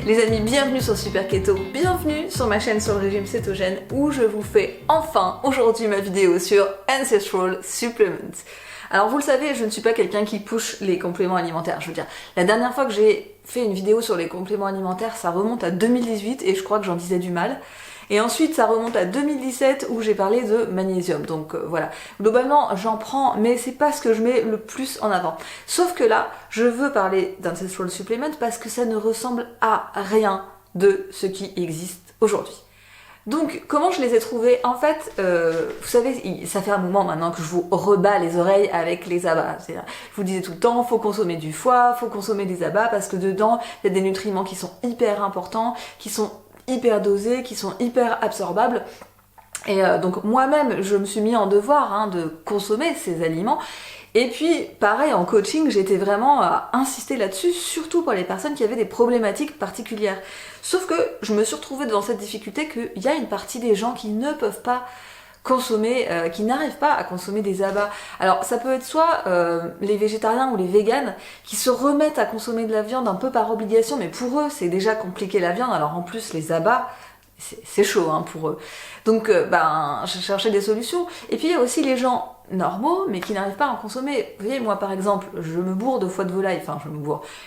Les amis, bienvenue sur Super Keto, bienvenue sur ma chaîne sur le régime cétogène où je vous fais enfin aujourd'hui ma vidéo sur Ancestral Supplements. Alors vous le savez, je ne suis pas quelqu'un qui push les compléments alimentaires, je veux dire, la dernière fois que j'ai fait une vidéo sur les compléments alimentaires, ça remonte à 2018 et je crois que j'en disais du mal. Et ensuite ça remonte à 2017 où j'ai parlé de magnésium, donc voilà. Globalement j'en prends, mais c'est pas ce que je mets le plus en avant. Sauf que là, je veux parler d'Ancestral Supplement parce que ça ne ressemble à rien de ce qui existe aujourd'hui. Donc comment je les ai trouvés? En fait, vous savez, ça fait un moment maintenant que je vous rebats les oreilles avec les abats. Je vous disais tout le temps, faut consommer du foie, faut consommer des abats parce que dedans, il y a des nutriments qui sont hyper importants, qui sont hyper dosés, qui sont hyper absorbables. Et donc moi-même, je me suis mis en devoir de consommer ces aliments. Et puis, pareil, en coaching, j'étais vraiment à insister là-dessus, surtout pour les personnes qui avaient des problématiques particulières. Sauf que je me suis retrouvée devant cette difficulté qu'il y a une partie des gens qui ne peuvent pas consommer, qui n'arrivent pas à consommer des abats. Alors ça peut être soit les végétariens ou les véganes qui se remettent à consommer de la viande un peu par obligation, mais pour eux c'est déjà compliqué la viande, alors en plus les abats, c'est chaud pour eux. Donc je cherchais des solutions. Et puis il y a aussi les gens normaux mais qui n'arrivent pas à en consommer. Vous voyez, moi par exemple, je me bourre de foie de volaille,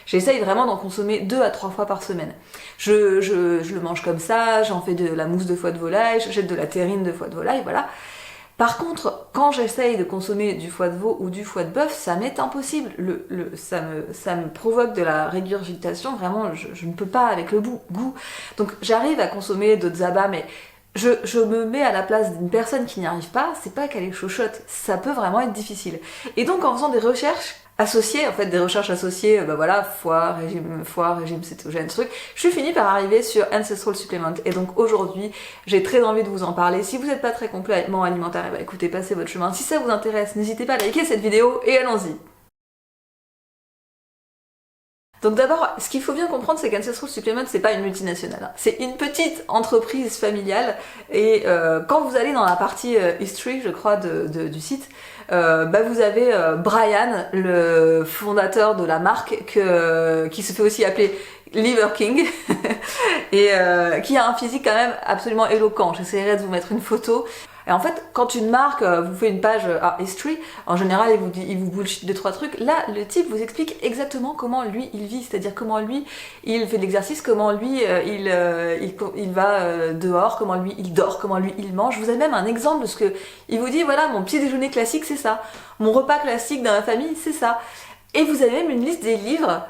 j'essaye vraiment d'en consommer 2 à 3 fois par semaine. Je le mange comme ça, j'en fais de la mousse de foie de volaille, je jette de la terrine de foie de volaille, voilà. Par contre, quand j'essaye de consommer du foie de veau ou du foie de bœuf, ça m'est impossible. Ça me provoque de la régurgitation, vraiment, je ne peux pas avec le goût. Donc j'arrive à consommer d'autres abats, mais je me mets à la place d'une personne qui n'y arrive pas, c'est pas qu'elle est chochotte, ça peut vraiment être difficile. Et donc en faisant des recherches associées, foie, régime cétogène, je suis finie par arriver sur Ancestral Supplement. Et donc aujourd'hui, j'ai très envie de vous en parler. Si vous n'êtes pas très complètement alimentaire, écoutez, passez votre chemin. Si ça vous intéresse, n'hésitez pas à liker cette vidéo et allons-y. Donc d'abord, ce qu'il faut bien comprendre, c'est qu'Ancestral Supplement, c'est pas une multinationale. C'est une petite entreprise familiale. Et quand vous allez dans la partie History, je crois, du site, vous avez Brian, le fondateur de la marque, qui se fait aussi appeler Liver King, et qui a un physique quand même absolument éloquent. J'essaierai de vous mettre une photo. Et en fait, quand une marque vous fait une page History, en général, il vous bullshit 2-3 trucs. Là, le type vous explique exactement comment lui, il vit, c'est-à-dire comment lui, il fait de l'exercice, comment lui, il va dehors, comment lui, il dort, comment lui, il mange. Vous avez même un exemple de ce que il vous dit, voilà, mon petit déjeuner classique, c'est ça. Mon repas classique dans ma famille, c'est ça. Et vous avez même une liste des livres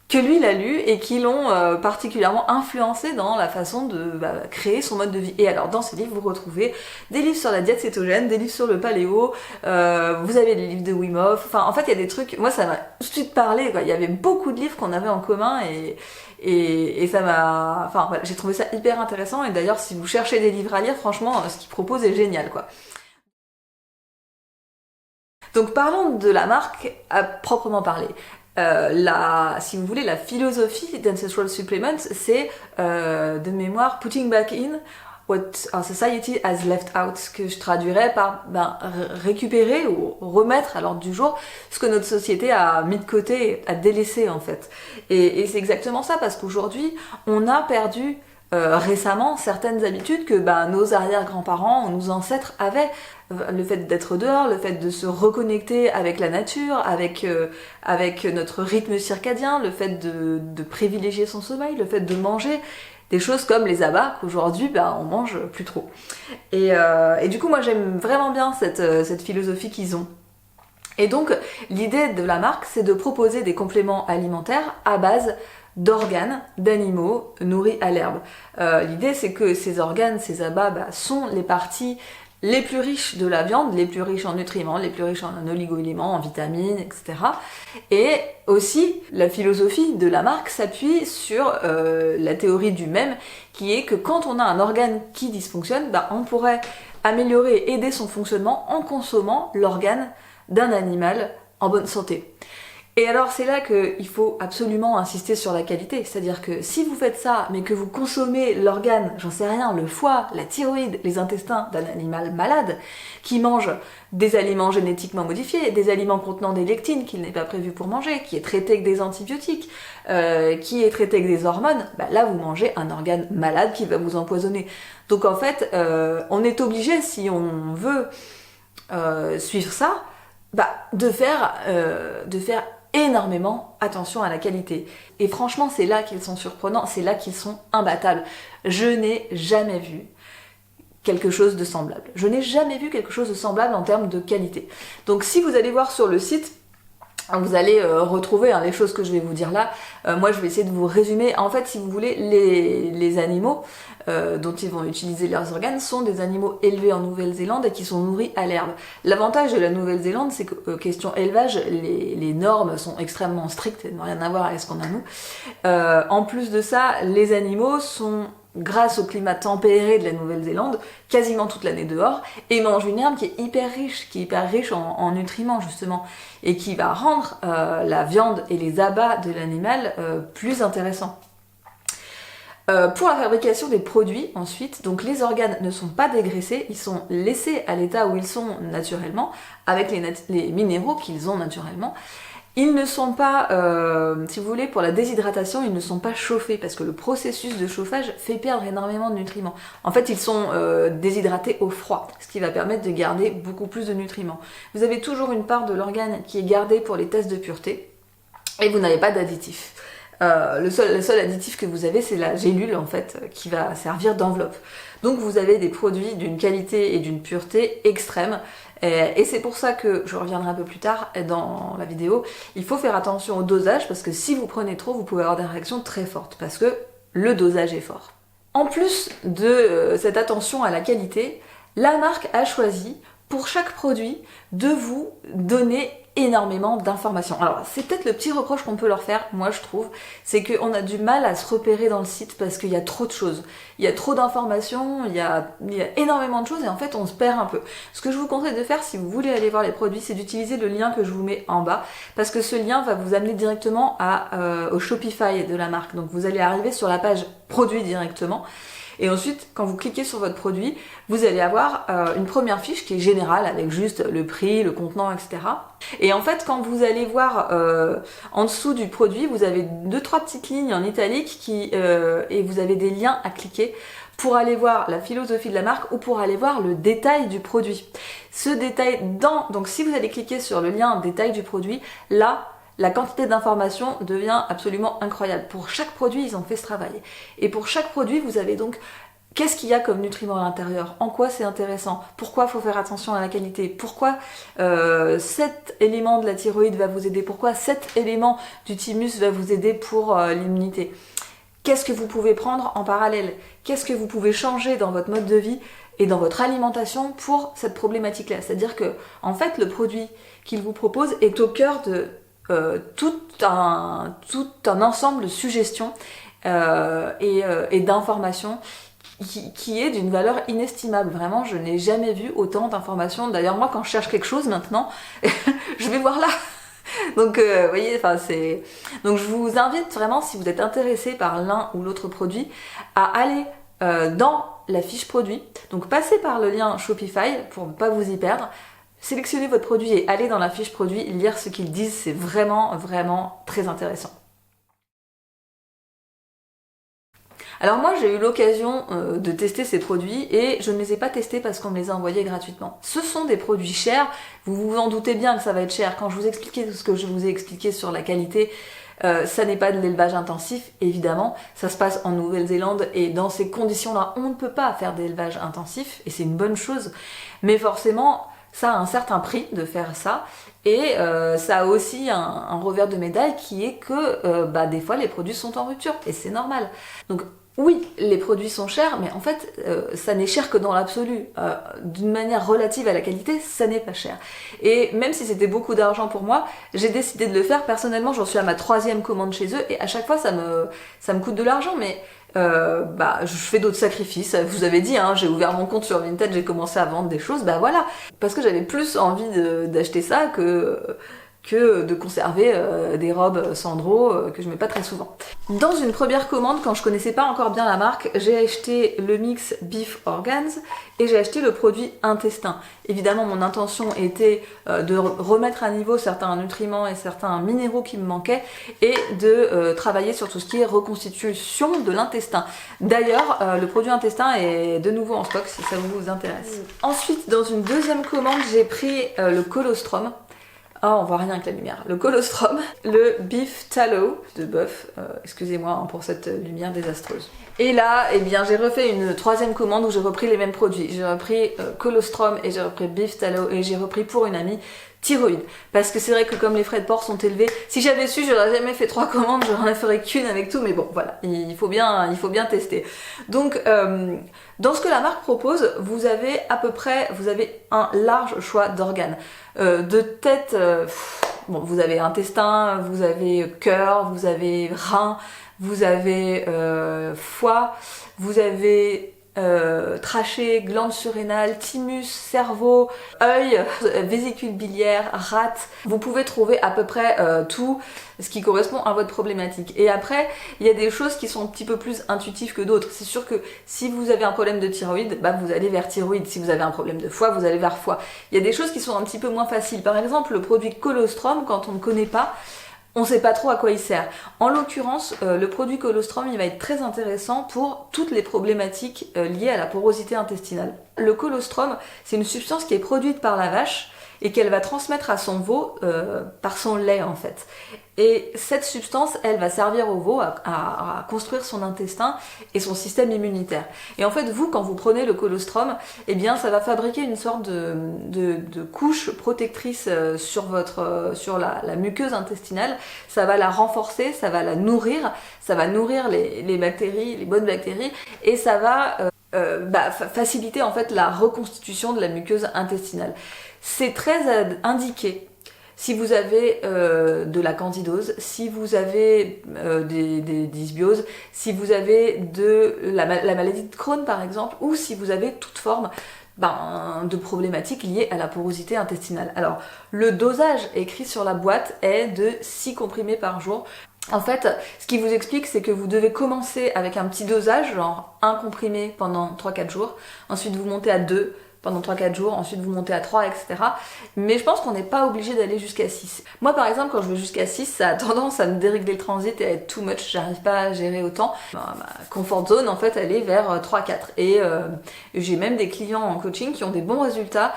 que lui il a lu et qui l'ont particulièrement influencé dans la façon de créer son mode de vie. Et alors dans ces livres vous retrouvez des livres sur la diète cétogène, des livres sur le paléo, vous avez des livres de Wim Hof, enfin en fait il y a des trucs, moi ça m'a tout de suite parlé, quoi. Il y avait beaucoup de livres qu'on avait en commun et ça m'a, enfin voilà, j'ai trouvé ça hyper intéressant. Et d'ailleurs si vous cherchez des livres à lire, franchement ce qu'il propose est génial, quoi. Donc parlons de la marque à proprement parler. Si vous voulez, la philosophie d'Ancestral Supplements, c'est de mémoire putting back in what our society has left out, ce que je traduirais par récupérer ou remettre à l'ordre du jour ce que notre société a mis de côté, a délaissé en fait. Et c'est exactement ça, parce qu'aujourd'hui, on a perdu récemment certaines habitudes que nos arrière-grands-parents, nos ancêtres avaient. Le fait d'être dehors, le fait de se reconnecter avec la nature, avec notre rythme circadien, le fait de privilégier son sommeil, le fait de manger des choses comme les abats qu'aujourd'hui on mange plus trop. Et du coup moi j'aime vraiment bien cette philosophie qu'ils ont. Et donc l'idée de la marque, c'est de proposer des compléments alimentaires à base d'organes d'animaux nourris à l'herbe. L'idée c'est que ces organes, ces abats sont les parties les plus riches de la viande, les plus riches en nutriments, les plus riches en oligo-éléments, en vitamines, etc. Et aussi, la philosophie de la marque s'appuie sur la théorie du même, qui est que quand on a un organe qui dysfonctionne, on pourrait améliorer et aider son fonctionnement en consommant l'organe d'un animal en bonne santé. Et alors c'est là qu'il faut absolument insister sur la qualité, c'est-à-dire que si vous faites ça, mais que vous consommez l'organe, j'en sais rien, le foie, la thyroïde, les intestins d'un animal malade, qui mange des aliments génétiquement modifiés, des aliments contenant des lectines qu'il n'est pas prévu pour manger, qui est traité avec des antibiotiques, qui est traité avec des hormones, bah là vous mangez un organe malade qui va vous empoisonner. Donc en fait, on est obligé, si on veut suivre ça, bah, de faire énormément attention à la qualité. Et franchement, c'est là qu'ils sont surprenants, c'est là qu'ils sont imbattables. Je n'ai jamais vu quelque chose de semblable. Je n'ai jamais vu quelque chose de semblable en termes de qualité. Donc si vous allez voir sur le site, vous allez retrouver les choses que je vais vous dire là. Moi, je vais essayer de vous résumer. En fait, si vous voulez, les animaux dont ils vont utiliser leurs organes sont des animaux élevés en Nouvelle-Zélande et qui sont nourris à l'herbe. L'avantage de la Nouvelle-Zélande, c'est que question élevage, les normes sont extrêmement strictes, elles n'ont rien à voir avec ce qu'on a nous. En plus de ça, les animaux sont, grâce au climat tempéré de la Nouvelle-Zélande, quasiment toute l'année dehors, et mangent une herbe qui est hyper riche en nutriments justement, et qui va rendre la viande et les abats de l'animal plus intéressants. Pour la fabrication des produits, ensuite, donc les organes ne sont pas dégraissés, ils sont laissés à l'état où ils sont naturellement, avec les minéraux qu'ils ont naturellement. Ils ne sont pas, si vous voulez, pour la déshydratation, ils ne sont pas chauffés, parce que le processus de chauffage fait perdre énormément de nutriments. En fait, ils sont déshydratés au froid, ce qui va permettre de garder beaucoup plus de nutriments. Vous avez toujours une part de l'organe qui est gardée pour les tests de pureté, et vous n'avez pas d'additifs. Le seul additif que vous avez, c'est la gélule en fait, qui va servir d'enveloppe. Donc vous avez des produits d'une qualité et d'une pureté extrême, et c'est pour ça que, je reviendrai un peu plus tard dans la vidéo, il faut faire attention au dosage, parce que si vous prenez trop, vous pouvez avoir des réactions très fortes, parce que le dosage est fort. En plus de cette attention à la qualité, la marque a choisi, pour chaque produit, de vous donner énormément d'informations. Alors c'est peut-être le petit reproche qu'on peut leur faire, moi je trouve, c'est qu'on a du mal à se repérer dans le site parce qu'il y a trop de choses. Il y a trop d'informations, il y a énormément de choses et en fait on se perd un peu. Ce que je vous conseille de faire si vous voulez aller voir les produits, c'est d'utiliser le lien que je vous mets en bas, parce que ce lien va vous amener directement au Shopify de la marque. Donc vous allez arriver sur la page produit directement. Et ensuite, quand vous cliquez sur votre produit, vous allez avoir une première fiche qui est générale avec juste le prix, le contenant, etc. Et en fait, quand vous allez voir en dessous du produit, vous avez 2-3 petites lignes en italique et vous avez des liens à cliquer pour aller voir la philosophie de la marque ou pour aller voir le détail du produit. Ce détail donc si vous allez cliquer sur le lien détail du produit, là, la quantité d'informations devient absolument incroyable. Pour chaque produit, ils ont fait ce travail. Et pour chaque produit, vous avez donc qu'est-ce qu'il y a comme nutriments à l'intérieur, en quoi c'est intéressant, pourquoi il faut faire attention à la qualité, pourquoi cet élément de la thyroïde va vous aider, pourquoi cet élément du thymus va vous aider pour l'immunité. Qu'est-ce que vous pouvez prendre en parallèle, qu'est-ce que vous pouvez changer dans votre mode de vie et dans votre alimentation pour cette problématique-là. C'est-à-dire que, en fait, le produit qu'il vous propose est au cœur de tout un ensemble de suggestions et d'informations qui est d'une valeur inestimable. Vraiment, je n'ai jamais vu autant d'informations. D'ailleurs, moi, quand je cherche quelque chose maintenant, je vais voir là. Donc, vous voyez, enfin, c'est... Donc, je vous invite vraiment, si vous êtes intéressé par l'un ou l'autre produit, à aller dans la fiche produit. Donc, passez par le lien Shopify pour ne pas vous y perdre. Sélectionnez votre produit et allez dans la fiche produit, lire ce qu'ils disent, c'est vraiment, vraiment très intéressant. Alors moi j'ai eu l'occasion de tester ces produits et je ne les ai pas testés parce qu'on me les a envoyés gratuitement. Ce sont des produits chers, vous vous en doutez bien que ça va être cher. Quand je vous expliquais tout ce que je vous ai expliqué sur la qualité, ça n'est pas de l'élevage intensif, évidemment, ça se passe en Nouvelle-Zélande et dans ces conditions-là, on ne peut pas faire d'élevage intensif et c'est une bonne chose, mais forcément, ça a un certain prix de faire ça et ça a aussi un revers de médaille qui est que des fois les produits sont en rupture et c'est normal. Donc oui, les produits sont chers, mais en fait, ça n'est cher que dans l'absolu. D'une manière relative à la qualité, ça n'est pas cher. Et même si c'était beaucoup d'argent pour moi, j'ai décidé de le faire. Personnellement, j'en suis à ma 3e commande chez eux, et à chaque fois, ça me coûte de l'argent, mais je fais d'autres sacrifices. Vous avez dit, hein, j'ai ouvert mon compte sur Vinted, j'ai commencé à vendre des choses, voilà. Parce que j'avais plus envie d'acheter ça que de conserver des robes Sandro que je mets pas très souvent. Dans une première commande, quand je connaissais pas encore bien la marque, j'ai acheté le mix Beef Organs et j'ai acheté le produit intestin. Évidemment, mon intention était de remettre à niveau certains nutriments et certains minéraux qui me manquaient et de travailler sur tout ce qui est reconstitution de l'intestin. D'ailleurs, le produit intestin est de nouveau en stock si ça vous intéresse. Ensuite, dans une deuxième commande, j'ai pris le colostrum. Ah, on voit rien avec la lumière. Le colostrum, le beef tallow de bœuf. Excusez-moi hein, pour cette lumière désastreuse. Et là, eh bien, j'ai refait une troisième commande où j'ai repris les mêmes produits. J'ai repris colostrum et j'ai repris beef tallow et j'ai repris pour une amie thyroïde. Parce que c'est vrai que comme les frais de port sont élevés, si j'avais su, j'aurais jamais fait 3 commandes, j'en ferais qu'une avec tout, mais bon, voilà, il faut bien tester. Donc, dans ce que la marque propose, vous avez un large choix d'organes. De tête, bon, vous avez intestin, vous avez cœur, vous avez rein, vous avez foie, vous avez trachée, glande surrénale, thymus, cerveau, œil, vésicule biliaire, rate. Vous pouvez trouver à peu près tout ce qui correspond à votre problématique. Et après, il y a des choses qui sont un petit peu plus intuitives que d'autres. C'est sûr que si vous avez un problème de thyroïde, bah vous allez vers thyroïde. Si vous avez un problème de foie, vous allez vers foie. Il y a des choses qui sont un petit peu moins faciles. Par exemple, le produit colostrum, quand on ne connaît pas, on ne sait pas trop à quoi il sert. En l'occurrence, le produit colostrum, il va être très intéressant pour toutes les problématiques liées à la porosité intestinale. Le colostrum, c'est une substance qui est produite par la vache et qu'elle va transmettre à son veau par son lait en fait. Et cette substance, elle va servir au veau à construire son intestin et son système immunitaire. Et en fait, vous, quand vous prenez le colostrum, eh bien, ça va fabriquer une sorte de couche protectrice sur la muqueuse intestinale. Ça va la renforcer, ça va la nourrir, ça va nourrir les bactéries, les bonnes bactéries, et ça va faciliter en fait la reconstitution de la muqueuse intestinale. C'est très indiqué si vous avez de la candidose, si vous avez des dysbioses, si vous avez la maladie de Crohn par exemple, ou si vous avez toute forme de problématiques liées à la porosité intestinale. Alors, le dosage écrit sur la boîte est de 6 comprimés par jour. En fait, ce qui vous explique, c'est que vous devez commencer avec un petit dosage, genre 1 comprimé pendant 3-4 jours, ensuite vous montez à 2, pendant 3-4 jours, ensuite vous montez à 3, etc. Mais je pense qu'on n'est pas obligé d'aller jusqu'à 6. Moi par exemple, quand je vais jusqu'à 6, ça a tendance à me dérégler le transit et à être too much, j'arrive pas à gérer autant. Ma comfort zone en fait, elle est vers 3-4. Et j'ai même des clients en coaching qui ont des bons résultats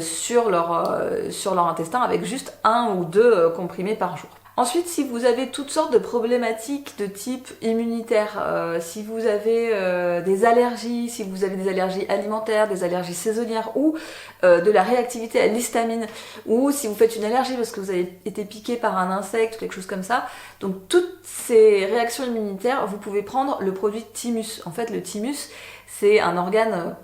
sur leur intestin avec juste 1 ou 2 comprimés par jour. Ensuite, si vous avez toutes sortes de problématiques de type immunitaire, si vous avez des allergies, si vous avez des allergies alimentaires, des allergies saisonnières ou de la réactivité à l'histamine, ou si vous faites une allergie parce que vous avez été piqué par un insecte ou quelque chose comme ça, donc toutes ces réactions immunitaires, vous pouvez prendre le produit thymus. En fait, le thymus, c'est un organe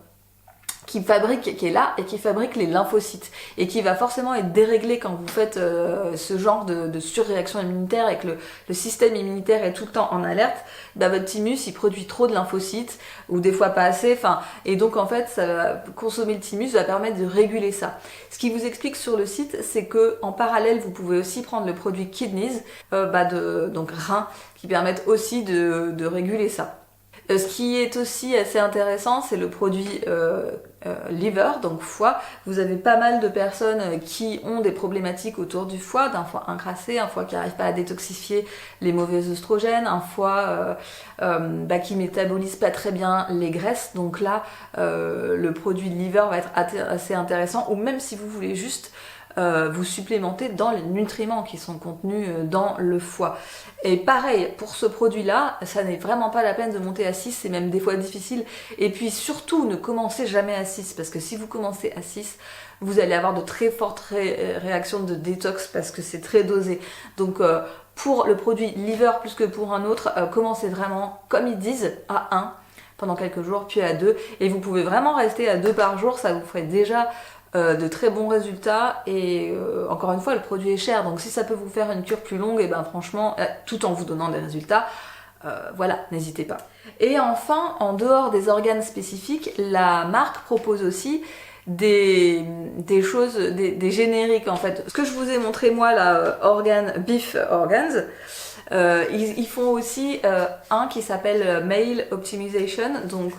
qui est là et qui fabrique les lymphocytes et qui va forcément être déréglé quand vous faites ce genre de surréaction immunitaire et que le système immunitaire est tout le temps en alerte. Votre thymus il produit trop de lymphocytes ou des fois pas assez, et donc en fait consommer le thymus va permettre de réguler ça. Ce qui vous explique sur le site, c'est que en parallèle vous pouvez aussi prendre le produit kidneys, donc reins, qui permettent aussi de réguler ça. Ce qui est aussi assez intéressant, c'est le produit liver, donc foie. Vous avez pas mal de personnes qui ont des problématiques autour du foie, d'un foie encrassé, un foie qui n'arrive pas à détoxifier les mauvais œstrogènes, un foie qui métabolise pas très bien les graisses. Donc là, le produit liver va être assez intéressant, ou même si vous voulez juste vous supplémenter dans les nutriments qui sont contenus dans le foie. Et pareil, pour ce produit-là, ça n'est vraiment pas la peine de monter à 6, c'est même des fois difficile. Et puis surtout, ne commencez jamais à 6, parce que si vous commencez à 6, vous allez avoir de très fortes réactions de détox, parce que c'est très dosé. Donc pour le produit liver plus que pour un autre, commencez vraiment, comme ils disent, à 1 pendant quelques jours, puis à 2. Et vous pouvez vraiment rester à 2 par jour, ça vous ferait déjà de très bons résultats. Et encore une fois, le produit est cher, donc si ça peut vous faire une cure plus longue, et franchement, tout en vous donnant des résultats, voilà, n'hésitez pas. Et enfin, en dehors des organes spécifiques, la marque propose aussi des choses, des génériques en fait. Ce que je vous ai montré moi là, Beef Organs, ils font aussi un qui s'appelle Male Optimization, donc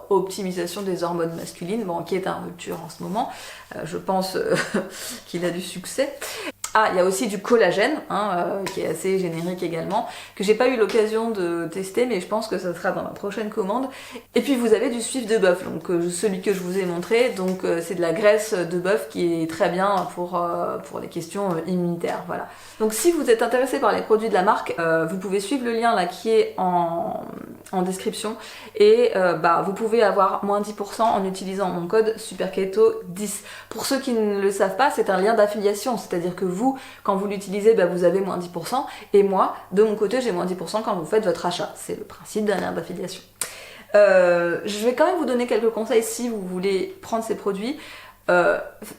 optimisation des hormones masculines, bon, qui est en rupture en ce moment. Je pense qu'il a du succès. Ah, il y a aussi du collagène, qui est assez générique également, que j'ai pas eu l'occasion de tester, mais je pense que ça sera dans la prochaine commande. Et puis vous avez du suif de bœuf, donc celui que je vous ai montré, donc c'est de la graisse de bœuf qui est très bien pour les questions immunitaires, voilà. Donc si vous êtes intéressé par les produits de la marque, vous pouvez suivre le lien là qui est en description, et vous pouvez avoir moins 10% en utilisant mon code SuperKeto10. Pour ceux qui ne le savent pas, c'est un lien d'affiliation, c'est-à-dire que vous, quand vous l'utilisez, vous avez moins 10%, et moi, de mon côté, j'ai moins 10% quand vous faites votre achat. C'est le principe d'un lien d'affiliation. Je vais quand même vous donner quelques conseils si vous voulez prendre ces produits.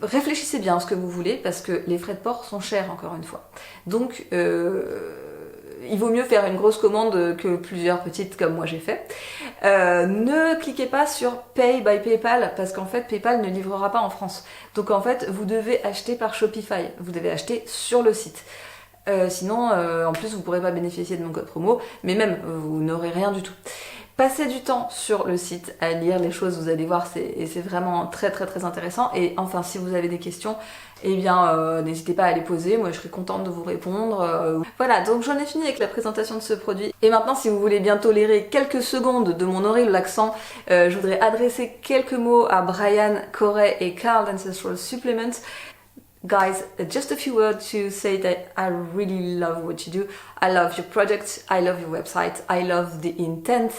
Réfléchissez bien à ce que vous voulez, parce que les frais de port sont chers, encore une fois. Donc, il vaut mieux faire une grosse commande que plusieurs petites comme moi j'ai fait. Ne cliquez pas sur Pay by PayPal, parce qu'en fait PayPal ne livrera pas en France. Donc en fait vous devez acheter par Shopify, vous devez acheter sur le site. Sinon en plus vous ne pourrez pas bénéficier de mon code promo, mais même vous n'aurez rien du tout. Passez du temps sur le site à lire les choses, vous allez voir, c'est vraiment très très très intéressant. Et enfin, si vous avez des questions, eh bien n'hésitez pas à les poser, moi je serai contente de vous répondre. Voilà, donc j'en ai fini avec la présentation de ce produit. Et maintenant, si vous voulez bien tolérer quelques secondes de mon horrible accent, je voudrais adresser quelques mots à Brian Corey et Carl d'Ancestral Supplements. Guys, just a few words to say that I really love what you do. I love your product, I love your website, I love the intent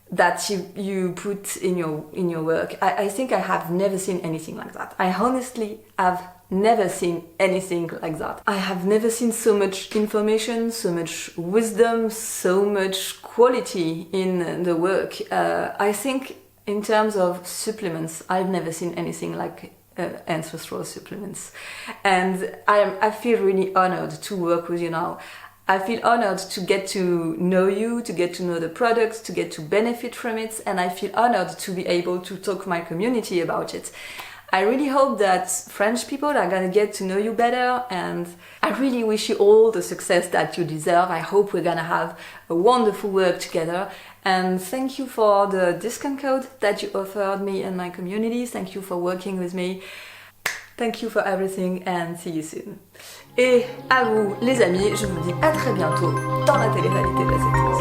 that you put in your work. I think I have never seen anything like that. I honestly have never seen anything like that. I have never seen so much information, so much wisdom, so much quality in the work. I think in terms of supplements, I've never seen anything like Ancestral Supplements, and I feel really honored to work with you now. I feel honored to get to know you, to get to know the products, to get to benefit from it, and I feel honored to be able to talk to my community about it. I really hope that French people are gonna get to know you better, and I really wish you all the success that you deserve. I hope we're gonna have a wonderful work together, and thank you for the discount code that you offered me and my community. Thank you for working with me. Thank you for everything, and see you soon. Et à vous les amis, je vous dis à très bientôt dans la télé-réalité de la 7.